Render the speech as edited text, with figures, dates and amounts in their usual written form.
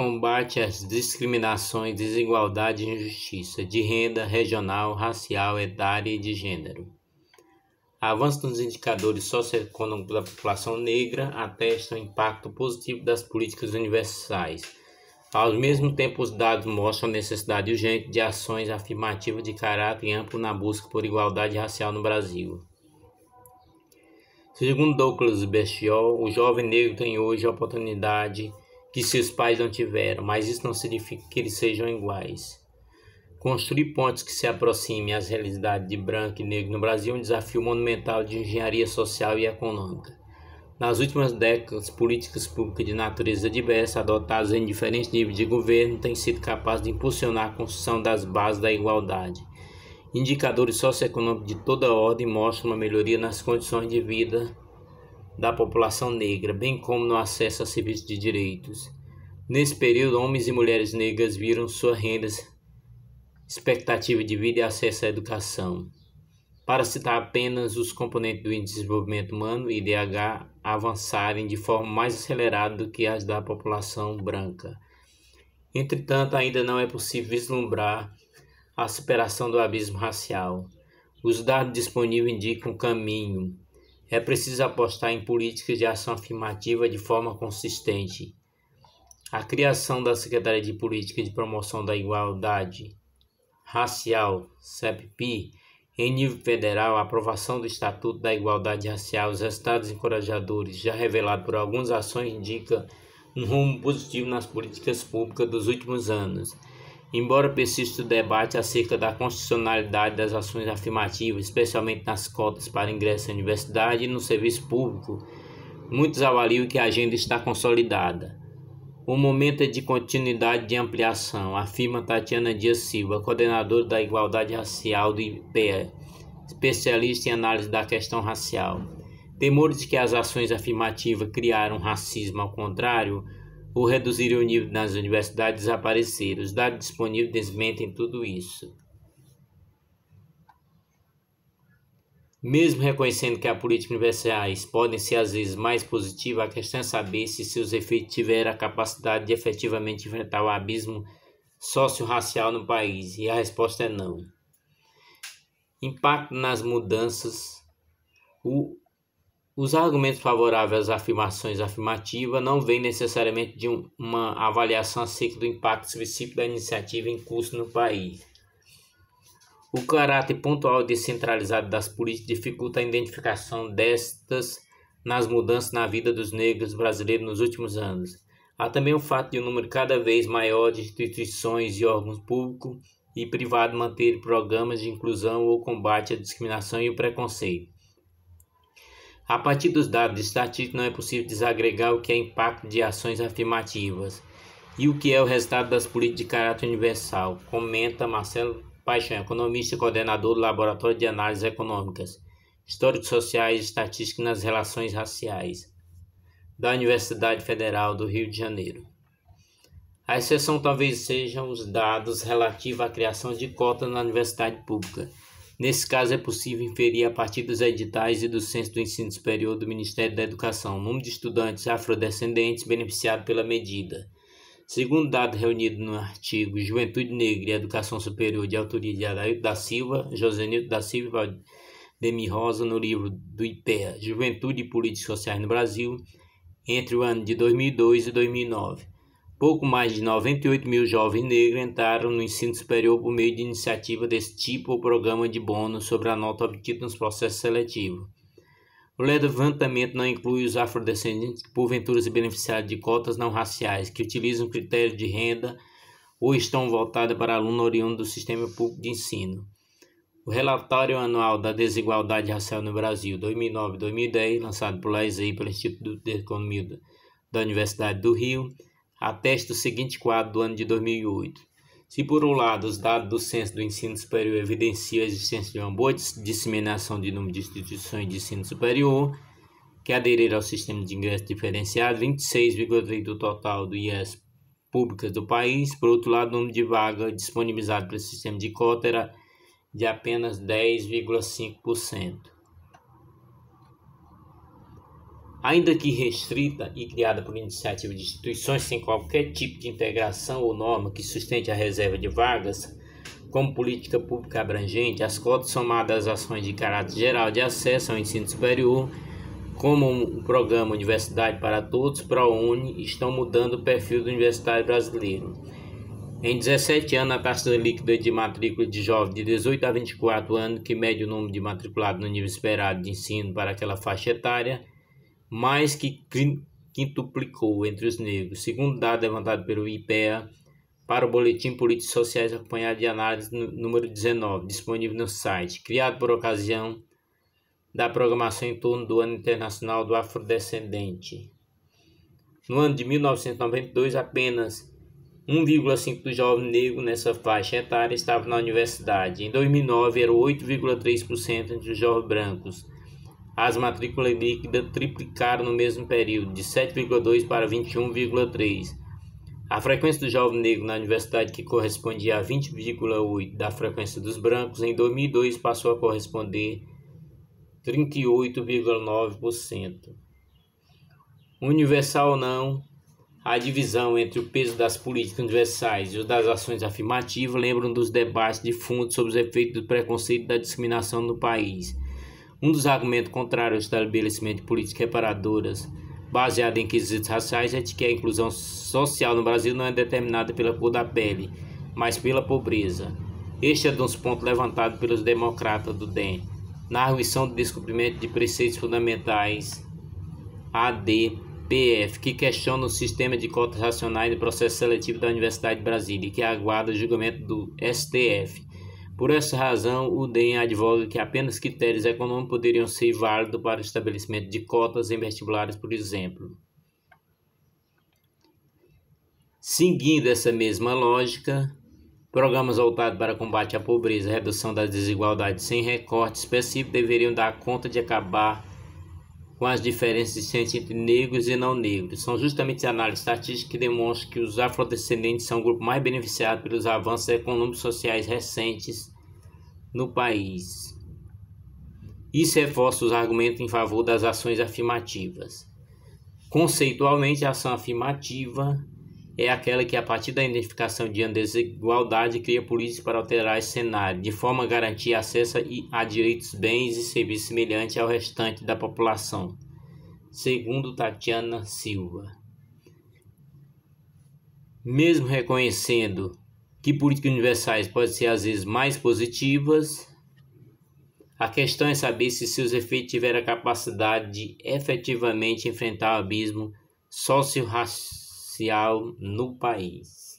Combate às discriminações, desigualdade e injustiça de renda, regional, racial, etária e de gênero. Avanço nos indicadores socioeconômicos da população negra atestam o impacto positivo das políticas universais. Ao mesmo tempo, os dados mostram a necessidade urgente de ações afirmativas de caráter amplo na busca por igualdade racial no Brasil. Segundo Douglas Bertiol, o jovem negro tem hoje a oportunidade que seus pais não tiveram, mas isso não significa que eles sejam iguais. Construir pontes que se aproximem às realidades de branco e negro no Brasil é um desafio monumental de engenharia social e econômica. Nas últimas décadas, políticas públicas de natureza diversa, adotadas em diferentes níveis de governo, têm sido capazes de impulsionar a construção das bases da igualdade. Indicadores socioeconômicos de toda ordem mostram uma melhoria nas condições de vida da população negra, bem como no acesso a serviços de direitos. Nesse período, homens e mulheres negras viram sua renda, expectativa de vida e acesso à educação. Para citar apenas os componentes do Índice de Desenvolvimento Humano, IDH, avançarem de forma mais acelerada do que as da população branca. Entretanto, ainda não é possível vislumbrar a superação do abismo racial. Os dados disponíveis indicam o caminho. É preciso apostar em políticas de ação afirmativa de forma consistente. A criação da Secretaria de Política de Promoção da Igualdade Racial, SEPP, em nível federal, a aprovação do Estatuto da Igualdade Racial, os resultados encorajadores já revelados por algumas ações indica um rumo positivo nas políticas públicas dos últimos anos. Embora persista o debate acerca da constitucionalidade das ações afirmativas, especialmente nas cotas para ingresso à universidade e no serviço público, muitos avaliam que a agenda está consolidada. O momento é de continuidade e de ampliação, afirma Tatiana Dias Silva, coordenadora da Igualdade Racial do IPEA, especialista em análise da questão racial. Temores de que as ações afirmativas criaram racismo ao contrário, ou reduzir o nível nas universidades desapareceram. Os dados disponíveis desmentem tudo isso. Mesmo reconhecendo que as políticas universais podem ser às vezes mais positivas, a questão é saber se seus efeitos tiveram a capacidade de efetivamente enfrentar o abismo socio-racial no país, e a resposta é não. Impacto nas mudanças. Os argumentos favoráveis às afirmações afirmativas não vêm necessariamente de uma avaliação acerca do impacto específico da iniciativa em curso no país. O caráter pontual e descentralizado das políticas dificulta a identificação destas nas mudanças na vida dos negros brasileiros nos últimos anos. Há também o fato de um número cada vez maior de instituições e órgãos públicos e privados manterem programas de inclusão ou combate à discriminação e o preconceito. A partir dos dados estatísticos, não é possível desagregar o que é impacto de ações afirmativas e o que é o resultado das políticas de caráter universal, comenta Marcelo Paixão, economista e coordenador do Laboratório de Análises Econômicas, Históricos Sociais e Estatística nas Relações Raciais, da Universidade Federal do Rio de Janeiro. A exceção talvez sejam os dados relativos à criação de cotas na universidade pública. Nesse caso, é possível inferir a partir dos editais e do censo do ensino superior do Ministério da Educação o número de estudantes afrodescendentes beneficiados pela medida. Segundo dados reunidos no artigo Juventude Negra e Educação Superior, de autoria de Adailto da Silva, Josenildo da Silva e Valdemir Rosa, no livro do IPEA, Juventude e Políticas Sociais no Brasil, entre o ano de 2002 e 2009. Pouco mais de 98 mil jovens negros entraram no ensino superior por meio de iniciativa desse tipo ou programa de bônus sobre a nota obtida nos processos seletivos. O levantamento não inclui os afrodescendentes que porventura se beneficiaram de cotas não raciais, que utilizam critérios de renda ou estão voltados para aluno oriundo do sistema público de ensino. O Relatório Anual da Desigualdade Racial no Brasil, 2009-2010, lançado por LAESEI pelo Instituto de Economia da Universidade do Rio, atesta o seguinte quadro do ano de 2008. Se, por um lado, os dados do Censo do Ensino Superior evidenciam a existência de uma boa disseminação de número de instituições de ensino superior que aderiram ao sistema de ingresso diferenciado, 26,3% do total do IES públicas do país. Por outro lado, o número de vagas disponibilizadas pelo sistema de cota era de apenas 10,5%. Ainda que restrita e criada por iniciativa de instituições sem qualquer tipo de integração ou norma que sustente a reserva de vagas, como política pública abrangente, as cotas somadas às ações de caráter geral de acesso ao ensino superior, como o programa Universidade para Todos, ProUni, estão mudando o perfil do universitário brasileiro. Em 17 anos, a taxa líquida de matrícula de jovens de 18 a 24 anos, que mede o número de matriculados no nível esperado de ensino para aquela faixa etária, mais que quintuplicou entre os negros, segundo dado levantado pelo IPEA para o Boletim Políticos Sociais acompanhado de análise número 19, disponível no site, criado por ocasião da programação em torno do Ano Internacional do Afrodescendente. No ano de 1992, apenas 1,5% dos jovens negros nessa faixa etária estavam na universidade. Em 2009, eram 8,3% entre os jovens brancos. As matrículas líquidas triplicaram no mesmo período, de 7,2% para 21,3%. A frequência do jovem negro na universidade, que correspondia a 20,8% da frequência dos brancos, em 2002 passou a corresponder a 38,9%. Universal ou não, a divisão entre o peso das políticas universais e o das ações afirmativas lembram dos debates de fundo sobre os efeitos do preconceito e da discriminação no país. Um dos argumentos contrários ao estabelecimento de políticas reparadoras baseadas em quesitos raciais é de que a inclusão social no Brasil não é determinada pela cor da pele, mas pela pobreza. Este é um dos pontos levantados pelos democratas do DEM, na arguição do descumprimento de preceitos fundamentais ADPF, que questiona o sistema de cotas racionais do processo seletivo da Universidade de Brasília e que aguarda o julgamento do STF. Por essa razão, o DEM advoga que apenas critérios econômicos poderiam ser válidos para o estabelecimento de cotas em vestibulares, por exemplo. Seguindo essa mesma lógica, programas voltados para combate à pobreza e redução das desigualdades sem recorte específico deveriam dar conta de acabar com as diferenças existentes entre negros e não negros. São justamente as análises estatísticas que demonstram que os afrodescendentes são o grupo mais beneficiado pelos avanços econômicos e sociais recentes no país. Isso reforça os argumentos em favor das ações afirmativas. Conceitualmente, a ação afirmativa é aquela que, a partir da identificação de uma desigualdade, cria políticas para alterar esse cenário, de forma a garantir acesso a direitos, bens e serviços semelhantes ao restante da população, segundo Tatiana Silva. Mesmo reconhecendo que políticas universais podem ser às vezes mais positivas, a questão é saber se seus efeitos tiveram a capacidade de efetivamente enfrentar o abismo socio-racial no país.